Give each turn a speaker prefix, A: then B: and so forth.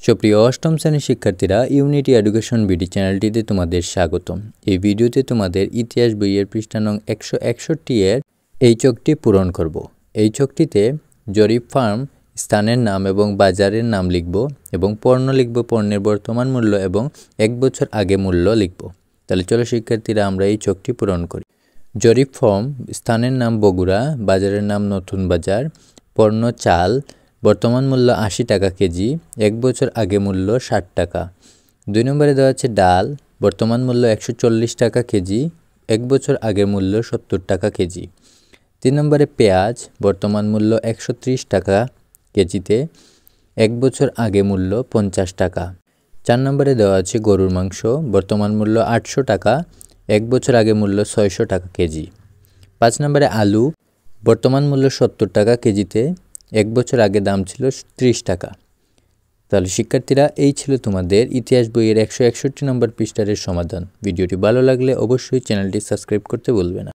A: সুপ্রিয় অষ্টম শ্রেণীর শিক্ষার্থীরা, ইউনিটি এডুকেশন বিডি চ্যানেলটিতে তোমাদের স্বাগতম। এই ভিডিওতে তোমাদের ইতিহাস বইয়ের পৃষ্ঠা নং 161 এর এই ছকটি পূরণ করব। এই ছকটিতে জরিপ ফার্ম, স্থানের নাম এবং বাজারের নাম লিখব এবং পণ্য লিখব, পণ্যের বর্তমান মূল্য এবং 1 বছর আগে মূল্য লিখব। তাহলে চলো শিক্ষার্থীরা, আমরা এই ছকটি পূরণ করি। জরিপ ফর্ম, স্থানের নাম বগুড়া, বাজারের নাম নতুন বাজার, পণ্য চাল, বর্তমান মূল্য 80 টাকা কেজি, 1 বছর আগে মূল্য 60 টাকা। 2 নম্বরে দেওয়া আছে ডাল, বর্তমান মূল্য 140 টাকা কেজি, 1 বছর আগে মূল্য 70 টাকা কেজি। 3 নম্বরে পেঁয়াজ, বর্তমান মূল্য 130 টাকা কেজিতে, 1 বছর আগে মূল্য 50 টাকা। 4 নম্বরে দেওয়া আছে গরুর মাংস, বর্তমান মূল্য 800 টাকা, 1 বছর আগে মূল্য 600 টাকা কেজি। 5 নম্বরে আলু, বর্তমান মূল্য 70 টাকা কেজিতে, 1 বছর আগে দাম ছিল 30 টাকা। তাহলে শিক্ষার্থীরা, এই ছিল তোমাদের ইতিহাস বইয়ের 161 নম্বর পৃষ্ঠার সমাধান। ভিডিওটি ভালো লাগলে অবশ্যই চ্যানেলটি সাবস্ক্রাইব করতে ভুলবে না।